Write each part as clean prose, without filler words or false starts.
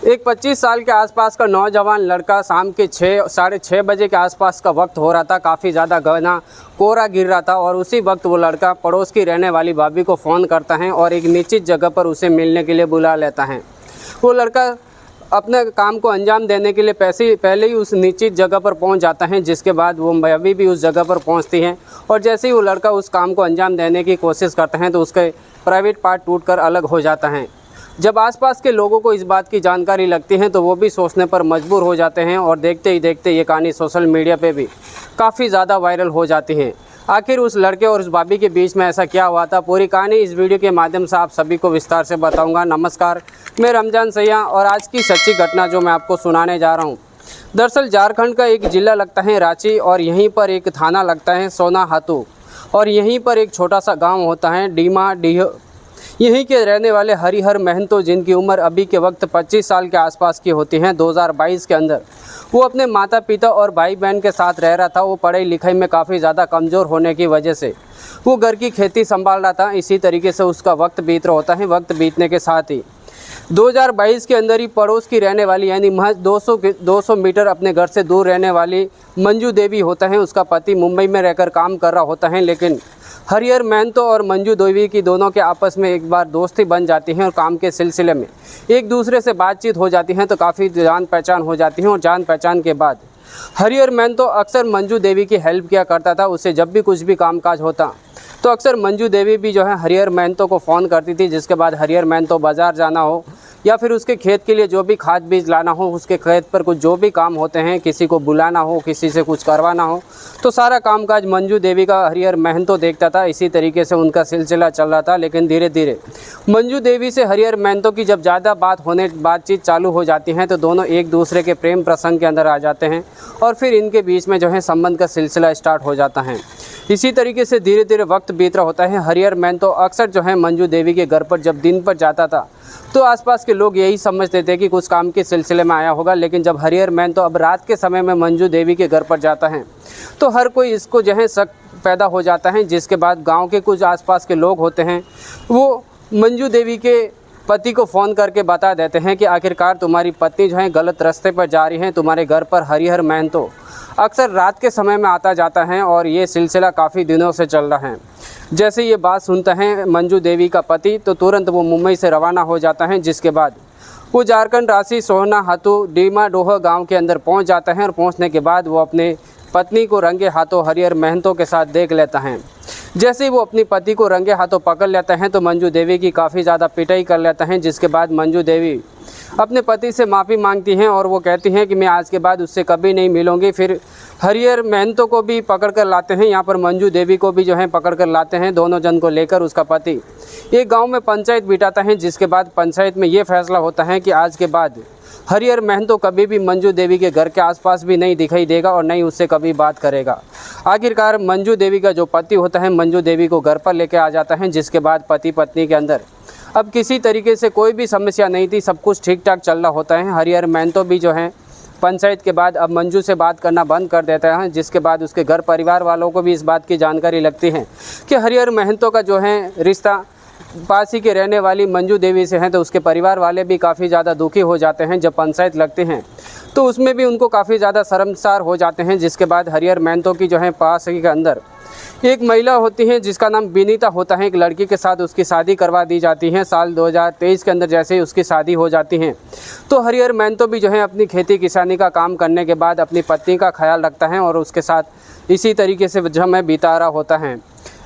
एक 25 साल के आसपास का नौजवान लड़का शाम के 6-6:30 बजे के आसपास का वक्त हो रहा था। काफ़ी ज़्यादा घना कोहरा गिर रहा था और उसी वक्त वो लड़का पड़ोस की रहने वाली भाभी को फ़ोन करता है और एक निश्चित जगह पर उसे मिलने के लिए बुला लेता है। वो लड़का अपने काम को अंजाम देने के लिए पहले ही उस निश्चित जगह पर पहुंच जाता है, जिसके बाद वो भाभी भी उस जगह पर पहुंचती हैं और जैसे ही वो लड़का उस काम को अंजाम देने की कोशिश करता है तो उसके प्राइवेट पार्ट टूटकर अलग हो जाता है। जब आसपास के लोगों को इस बात की जानकारी लगती है तो वो भी सोचने पर मजबूर हो जाते हैं और देखते ही देखते ये कहानी सोशल मीडिया पे भी काफ़ी ज़्यादा वायरल हो जाती है। आखिर उस लड़के और उस भाभी के बीच में ऐसा क्या हुआ था, पूरी कहानी इस वीडियो के माध्यम से आप सभी को विस्तार से बताऊंगा। नमस्कार, मैं रमजान सैया और आज की सच्ची घटना जो मैं आपको सुनाने जा रहा हूं, दरअसल झारखंड का एक ज़िला लगता है रांची और यहीं पर एक थाना लगता है सोनाहातू और यहीं पर एक छोटा सा गाँव होता है डीमा डीह। यहीं के रहने वाले हरिहर महंतो, जिनकी उम्र अभी के वक्त 25 साल के आसपास की होती हैं, 2022 के अंदर वो अपने माता पिता और भाई बहन के साथ रह रहा था। वो पढ़ाई लिखाई में काफ़ी ज़्यादा कमज़ोर होने की वजह से वो घर की खेती संभाल रहा था। इसी तरीके से उसका वक्त बीत रहा होता है। वक्त बीतने के साथ ही 2022 के अंदर ही पड़ोस की रहने वाली यानी महज 200 मीटर अपने घर से दूर रहने वाली मंजू देवी होता है, उसका पति मुंबई में रहकर काम कर रहा होता है। लेकिन हरिहर महंतो और मंजू देवी की दोनों के आपस में एक बार दोस्ती बन जाती है और काम के सिलसिले में एक दूसरे से बातचीत हो जाती है तो काफ़ी जान पहचान हो जाती है। और जान पहचान के बाद हरिहर महंतो अक्सर मंजू देवी की हेल्प किया करता था। उससे जब भी कुछ भी कामकाज होता तो अक्सर मंजू देवी भी जो है हरिहर महंतो को फ़ोन करती थी, जिसके बाद हरिहर महंतो बाज़ार जाना हो या फिर उसके खेत के लिए जो भी खाद बीज लाना हो, उसके खेत पर कुछ जो भी काम होते हैं, किसी को बुलाना हो, किसी से कुछ करवाना हो, तो सारा कामकाज मंजू देवी का हरिहर महंतो देखता था। इसी तरीके से उनका सिलसिला चल रहा था। लेकिन धीरे धीरे मंजू देवी से हरिहर महंतो की जब ज़्यादा बातचीत चालू हो जाती है तो दोनों एक दूसरे के प्रेम प्रसंग के अंदर आ जाते हैं और फिर इनके बीच में जो है संबंध का सिलसिला स्टार्ट हो जाता है। इसी तरीके से धीरे धीरे वक्त बीत रहा होता है। हरिहर महंतो अक्सर जो है मंजू देवी के घर पर जब दिन पर जाता था तो आसपास के लोग यही समझते थे कि कुछ काम के सिलसिले में आया होगा। लेकिन जब हरिहर महंतो अब रात के समय में मंजू देवी के घर पर जाता है तो हर कोई इसको जो है शक पैदा हो जाता है, जिसके बाद गांव के कुछ आसपास के लोग होते हैं वो मंजू देवी के पति को फ़ोन करके बता देते हैं कि आखिरकार तुम्हारी पत्नी जो है गलत रास्ते पर जा रही हैं। तुम्हारे घर पर हरिहर महंतो अक्सर रात के समय में आता जाता है और ये सिलसिला काफ़ी दिनों से चल रहा है। जैसे ये बात सुनता है मंजू देवी का पति तो तुरंत वो मुंबई से रवाना हो जाता है, जिसके बाद वो झारखंड रांची सोनाहातू डीमा डोह गांव के अंदर पहुंच जाता है और पहुंचने के बाद वो अपने पत्नी को रंगे हाथों हरिहर महंतो के साथ देख लेता है। जैसे ही वो अपनी पति को रंगे हाथों पकड़ लेता है तो मंजू देवी की काफ़ी ज़्यादा पिटाई कर लेता है, जिसके बाद मंजू देवी अपने पति से माफ़ी मांगती हैं और वो कहती हैं कि मैं आज के बाद उससे कभी नहीं मिलूंगी। फिर हरिहर महंतो को भी पकड़ कर लाते हैं, यहाँ पर मंजू देवी को भी जो है पकड़ कर लाते हैं। दोनों जन को लेकर उसका पति एक गांव में पंचायत बिठाता है, जिसके बाद पंचायत में ये फैसला होता है कि आज के बाद हरिहर महंतो कभी भी मंजू देवी के घर के आसपास भी नहीं दिखाई देगा और नहीं उससे कभी बात करेगा। आखिरकार मंजू देवी का जो पति होता है मंजू देवी को घर पर लेकर आ जाता है, जिसके बाद पति पत्नी के अंदर अब किसी तरीके से कोई भी समस्या नहीं थी, सब कुछ ठीक ठाक चल रहा होता है। हरिहर महंतो भी जो है पंचायत के बाद अब मंजू से बात करना बंद कर देता है, जिसके बाद उसके घर परिवार वालों को भी इस बात की जानकारी लगती है कि हरिहर महंतो का जो है रिश्ता पास ही के रहने वाली मंजू देवी से हैं। तो उसके परिवार वाले भी काफ़ी ज़्यादा दुखी हो जाते हैं। जब पंचायत लगते हैं तो उसमें भी उनको काफ़ी ज़्यादा शर्मसार हो जाते हैं, जिसके बाद हरिहर महंतो की जो है पास ही के अंदर एक महिला होती है जिसका नाम विनीता होता है। एक लड़की के साथ उसकी शादी करवा दी जाती है। साल 2023 के अंदर जैसे ही उसकी शादी हो जाती है तो हरिहर महंतो भी जो है अपनी खेती किसानी का काम करने के बाद अपनी पत्नी का ख्याल रखता है और उसके साथ इसी तरीके से समय बिता रहा होता है।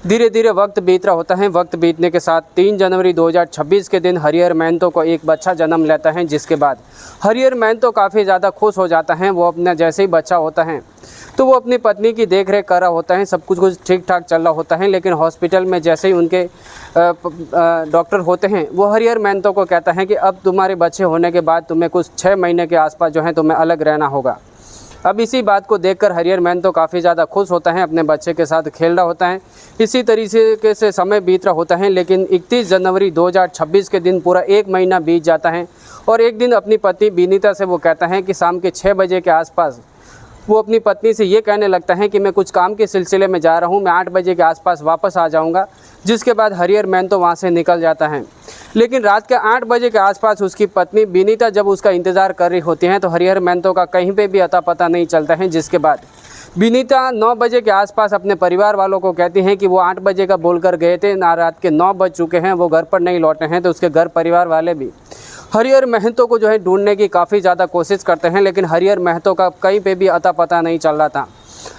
धीरे धीरे वक्त बीत रहा होता है। वक्त बीतने के साथ 3 जनवरी 2026 के दिन हरिहर महंतो को एक बच्चा जन्म लेता है, जिसके बाद हरिहर महंतो काफ़ी ज़्यादा खुश हो जाता है। वो अपना जैसे ही बच्चा होता है तो वो अपनी पत्नी की देख रेख कर रहा होता है, सब कुछ ठीक ठाक चल रहा होता है। लेकिन हॉस्पिटल में जैसे ही उनके डॉक्टर होते हैं वो हरिहर महंतो को कहता है कि अब तुम्हारे बच्चे होने के बाद तुम्हें कुछ 6 महीने के आसपास जो है तुम्हें अलग रहना होगा। अब इसी बात को देखकर हरिहर महंतो काफ़ी ज़्यादा खुश होता है, अपने बच्चे के साथ खेल रहा होता है। इसी तरीके से समय बीत रहा होता है। लेकिन 31 जनवरी 2026 के दिन पूरा 1 महीना बीत जाता है और एक दिन अपनी पत्नी विनीता से वो कहता है कि शाम के 6 बजे के आसपास वो अपनी पत्नी से ये कहने लगता है कि मैं कुछ काम के सिलसिले में जा रहा हूँ, मैं 8 बजे के आसपास वापस आ जाऊँगा। जिसके बाद हरिहर महतो वहाँ से निकल जाता है। लेकिन रात के 8 बजे के आसपास उसकी पत्नी विनीता जब उसका इंतज़ार कर रही होती हैं तो हरिहर महतो का कहीं पे भी अता पता नहीं चलता है। जिसके बाद विनीता 9 बजे के आसपास अपने परिवार वालों को कहती हैं कि वो 8 बजे का बोलकर गए थे, ना रात के 9 बज चुके हैं, वो घर पर नहीं लौटे हैं। तो उसके घर परिवार वाले भी हरिहर महतो को जो है ढूंढने की काफ़ी ज़्यादा कोशिश करते हैं, लेकिन हरिहर महतो का कहीं पे भी अता पता नहीं चल रहा था।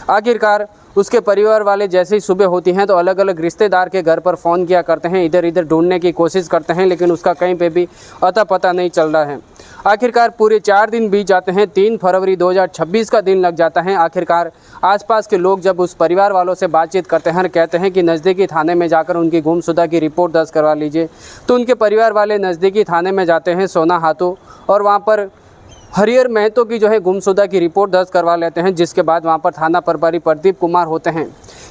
आखिरकार उसके परिवार वाले जैसे ही सुबह होती हैं तो अलग अलग रिश्तेदार के घर पर फ़ोन किया करते हैं, इधर इधर ढूंढने की कोशिश करते हैं, लेकिन उसका कहीं पे भी अता पता नहीं चल रहा है। आखिरकार पूरे 4 दिन बीत जाते हैं। 3 फरवरी 2026 का दिन लग जाता है। आखिरकार आसपास के लोग जब उस परिवार वालों से बातचीत करते हैं और कहते हैं कि नज़दीकी थाने में जाकर उनकी गुमशुदा की रिपोर्ट दर्ज करवा लीजिए, तो उनके परिवार वाले नज़दीकी थाने में जाते हैं सोना हाथू, और वहाँ पर हरिहर महतो की जो है गुमशुदा की रिपोर्ट दर्ज करवा लेते हैं। जिसके बाद वहाँ पर थाना प्रभारी प्रदीप कुमार होते हैं,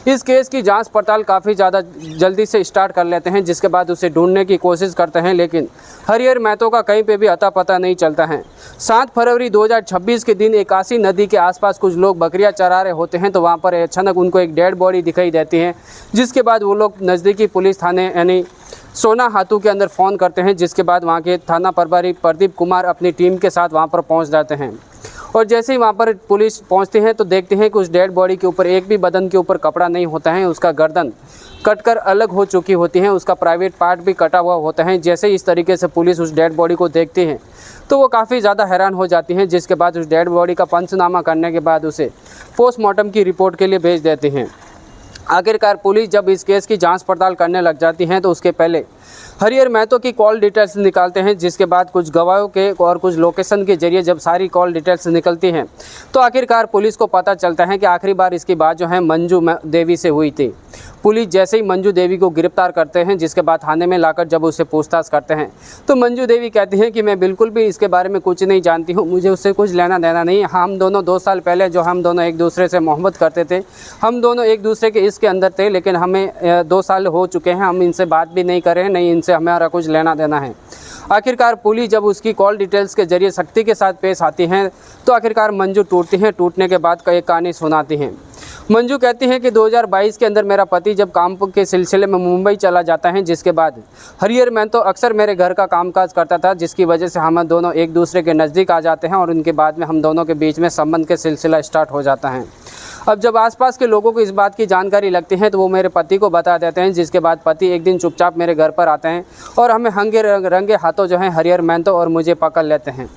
इस केस की जांच पड़ताल काफ़ी ज़्यादा जल्दी से स्टार्ट कर लेते हैं। जिसके बाद उसे ढूंढने की कोशिश करते हैं, लेकिन हरिहर महतो का कहीं पे भी अता पता नहीं चलता है। 7 फरवरी 2026 के दिन एकासी नदी के आसपास कुछ लोग बकरियां चरा रहे होते हैं, तो वहाँ पर अचानक उनको एक डेड बॉडी दिखाई देती है। जिसके बाद वो लोग नज़दीकी पुलिस थाने यानी सोना हाथू के अंदर फ़ोन करते हैं। जिसके बाद वहाँ के थाना प्रभारी प्रदीप कुमार अपनी टीम के साथ वहाँ पर पहुँच जाते हैं, और जैसे ही वहाँ पर पुलिस पहुँचती है तो देखते हैं कि उस डेड बॉडी के ऊपर एक भी बदन के ऊपर कपड़ा नहीं होता है, उसका गर्दन कटकर अलग हो चुकी होती है, उसका प्राइवेट पार्ट भी कटा हुआ होता है। जैसे ही इस तरीके से पुलिस उस डेड बॉडी को देखती है तो वो काफ़ी ज़्यादा हैरान हो जाती हैं। जिसके बाद उस डेड बॉडी का पंचनामा करने के बाद उसे पोस्टमार्टम की रिपोर्ट के लिए भेज देते हैं। आखिरकार पुलिस जब इस केस की जांच पड़ताल करने लग जाती हैं तो उसके पहले हरिहर महतो की कॉल डिटेल्स निकालते हैं। जिसके बाद कुछ गवाहों के और कुछ लोकेशन के जरिए जब सारी कॉल डिटेल्स निकलती हैं तो आखिरकार पुलिस को पता चलता है कि आखिरी बार इसकी बात जो है मंजू देवी से हुई थी। पुलिस जैसे ही मंजू देवी को गिरफ्तार करते हैं, जिसके बाद थाने में लाकर जब उसे पूछताछ करते हैं तो मंजू देवी कहती हैं कि मैं बिल्कुल भी इसके बारे में कुछ नहीं जानती हूँ, मुझे उससे कुछ लेना देना नहीं। हम दोनों 2 साल पहले जो हम दोनों एक दूसरे से मोहब्बत करते थे, हम दोनों एक दूसरे के इश्क के अंदर थे, लेकिन हमें 2 साल हो चुके हैं, हम इनसे बात भी नहीं कर रहे हैं, नहीं इनसे हमारा कुछ लेना देना है। आखिरकार पुलिस जब उसकी कॉल डिटेल्स के जरिए सख्ती के साथ पेश आती हैं तो आखिरकार मंजू टूटती हैं। टूटने के बाद एक कहानी सुनाती हैं। मंजू कहती हैं कि 2022 के अंदर मेरा पति जब काम के सिलसिले में मुंबई चला जाता है, जिसके बाद हरिहर महतो अक्सर मेरे घर का कामकाज करता था, जिसकी वजह से हम दोनों एक दूसरे के नज़दीक आ जाते हैं और उनके बाद में हम दोनों के बीच में संबंध के सिलसिला स्टार्ट हो जाता है। अब जब आसपास के लोगों को इस बात की जानकारी लगती है तो वो मेरे पति को बता देते हैं। जिसके बाद पति एक दिन चुपचाप मेरे घर पर आते हैं और हमें रंगे हाथों जो है हरिहर महतो और मुझे पकड़ लेते हैं।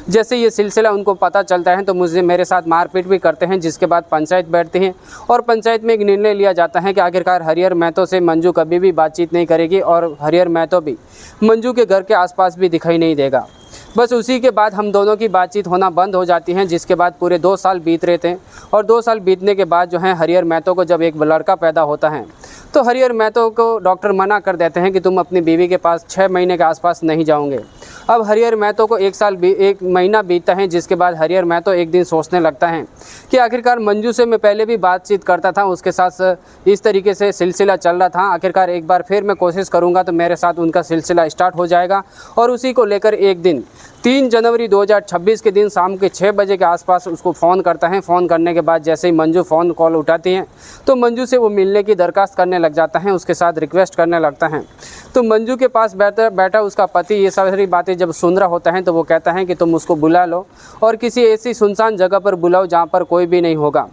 जैसे ये सिलसिला उनको पता चलता है तो मेरे साथ मारपीट भी करते हैं। जिसके बाद पंचायत बैठती है और पंचायत में एक निर्णय लिया जाता है कि आखिरकार हरिहर महतो से मंजू कभी भी बातचीत नहीं करेगी और हरिहर महतो भी मंजू के घर के आसपास भी दिखाई नहीं देगा। बस उसी के बाद हम दोनों की बातचीत होना बंद हो जाती है। जिसके बाद पूरे 2 साल बीत रहे थे और 2 साल बीतने के बाद जो है हरिहर महतो को जब एक लड़का पैदा होता है तो हरिहर महतो को डॉक्टर मना कर देते हैं कि तुम अपनी बीवी के पास 6 महीने के आसपास नहीं जाओगे। अब हरिहर महतो को 1 महीना बीतता है। जिसके बाद हरिहर महतो एक दिन सोचने लगता है कि आखिरकार मंजू से मैं पहले भी बातचीत करता था, उसके साथ इस तरीके से सिलसिला चल रहा था, आखिरकार एक बार फिर मैं कोशिश करूंगा तो मेरे साथ उनका सिलसिला स्टार्ट हो जाएगा। और उसी को लेकर एक दिन 3 जनवरी 2026 के दिन शाम के 6 बजे के आसपास उसको फ़ोन करता है। फ़ोन करने के बाद जैसे ही मंजू फ़ोन कॉल उठाती हैं तो मंजू से वो मिलने की दरख्वास्त करने लग जाता है, उसके साथ रिक्वेस्ट करने लगता है। तो मंजू के पास बैठा उसका पति ये सारी बातें जब सुन रहा होता है तो वो कहता है कि तुम उसको बुला लो और किसी ऐसी सुनसान जगह पर बुलाओ जहाँ पर कोई भी नहीं होगा।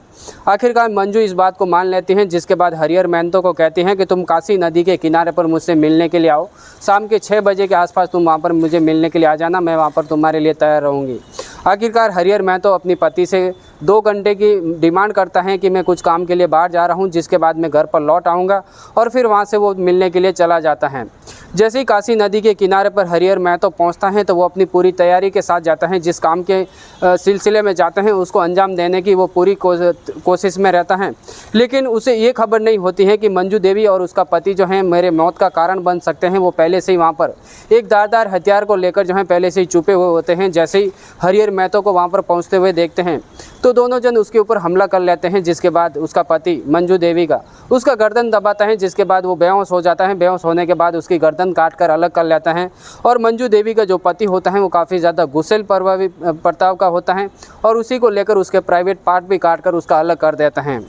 आखिरकार मंजू इस बात को मान लेती हैं। जिसके बाद हरिहर महतो को कहती हैं कि तुम काशी नदी के किनारे पर मुझसे मिलने के लिए आओ, शाम के 6 बजे के आसपास तुम वहाँ पर मुझे मिलने के लिए आ जाना, मैं वहाँ पर तुम्हारे लिए तैयार रहूँगी। आखिरकार हरिहर महतो अपनी पति से 2 घंटे की डिमांड करता है कि मैं कुछ काम के लिए बाहर जा रहा हूँ, जिसके बाद मैं घर पर लौट आऊँगा, और फिर वहाँ से वो मिलने के लिए चला जाता है। जैसे ही काशी नदी के किनारे पर हरिहर महतो पहुँचता है तो वो अपनी पूरी तैयारी के साथ जाता है, जिस काम के सिलसिले में जाते हैं उसको अंजाम देने की वो पूरी कोशिश में रहता है। लेकिन उसे ये खबर नहीं होती है कि मंजू देवी और उसका पति जो है मेरे मौत का कारण बन सकते हैं। वो पहले से ही वहाँ पर एक धारदार हथियार को लेकर जो है पहले से ही छुपे हुए होते हैं। जैसे ही हरिहर महतो को वहाँ पर पहुँचते हुए देखते हैं तो दोनों जन उसके ऊपर हमला कर लेते हैं, जिसके बाद उसका पति मंजू देवी का उसका गर्दन दबाता है, जिसके बाद वो बेहोश हो जाता है। बेहोश होने के बाद उसकी गर्दन काट कर अलग कर लेता है और मंजू देवी का जो पति होता है वो काफ़ी ज़्यादा गुस्सेल प्रताप का होता है और उसी को लेकर उसके प्राइवेट पार्ट भी काट कर उसका अलग कर देता है।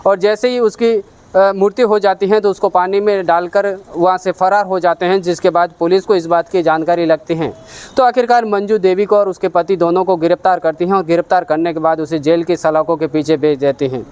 और जैसे ही उसकी मूर्ति हो जाती है तो उसको पानी में डालकर वहाँ से फरार हो जाते हैं, जिसके बाद पुलिस को इस बात की जानकारी लगती है। तो आखिरकार मंजू देवी को और उसके पति दोनों को गिरफ्तार करती हैं और गिरफ्तार करने के बाद उसे जेल की सलाखों के पीछे भेज देती हैं।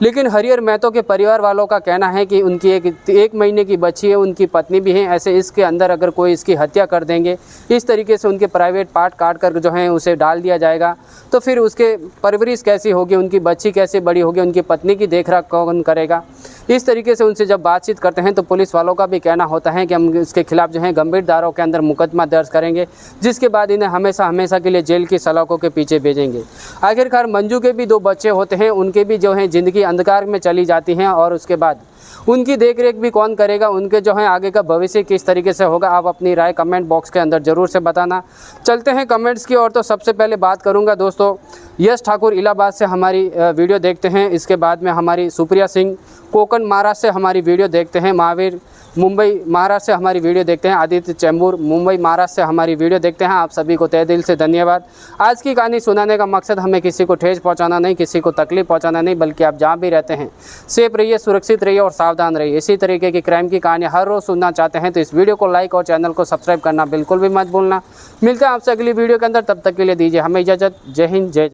लेकिन हरिहर महतो के परिवार वालों का कहना है कि उनकी एक महीने की बच्ची है, उनकी पत्नी भी है, ऐसे इसके अंदर अगर कोई इसकी हत्या कर देंगे, इस तरीके से उनके प्राइवेट पार्ट काट कर जो है उसे डाल दिया जाएगा, तो फिर उसके परवरिश कैसी होगी, उनकी बच्ची कैसे बड़ी होगी, उनकी पत्नी की देखरेख कौन करेगा। इस तरीके से उनसे जब बातचीत करते हैं तो पुलिस वालों का भी कहना होता है कि हम इसके खिलाफ जो है गंभीर धाराओं के अंदर मुकदमा दर्ज करेंगे, जिसके बाद इन्हें हमेशा के लिए जेल की सलाखों के पीछे भेजेंगे। आखिरकार मंजू के भी 2 बच्चे होते हैं, उनके भी जो है ज़िंदगी अंधकार में चली जाती हैं और उसके बाद उनकी देखरेख भी कौन करेगा, उनके जो है आगे का भविष्य किस तरीके से होगा। आप अपनी राय कमेंट बॉक्स के अंदर ज़रूर से बताना। चलते हैं कमेंट्स की ओर। तो सबसे पहले बात करूंगा दोस्तों, यश ठाकुर इलाहाबाद से हमारी वीडियो देखते हैं। इसके बाद में हमारी सुप्रिया सिंह कोकण महाराष्ट्र से हमारी वीडियो देखते हैं। महावीर मुंबई महाराष्ट्र से हमारी वीडियो देखते हैं। आदित्य चैम्बूर मुंबई महाराष्ट्र से हमारी वीडियो देखते हैं। आप सभी को तहे दिल से धन्यवाद। आज की कहानी सुनाने का मकसद हमें किसी को ठेस पहुंचाना नहीं, किसी को तकलीफ पहुंचाना नहीं, बल्कि आप जहां भी रहते हैं सेफ रहिए, सुरक्षित रहिए और सावधान रहिए। इसी तरीके की क्राइम की कहानी हर रोज़ सुनना चाहते हैं तो इस वीडियो को लाइक और चैनल को सब्सक्राइब करना बिल्कुल भी मत भूलना। मिलते हैं आपसे अगली वीडियो के अंदर, तब तक के लिए दीजिए हमें इजाज़त। जय हिंद, जय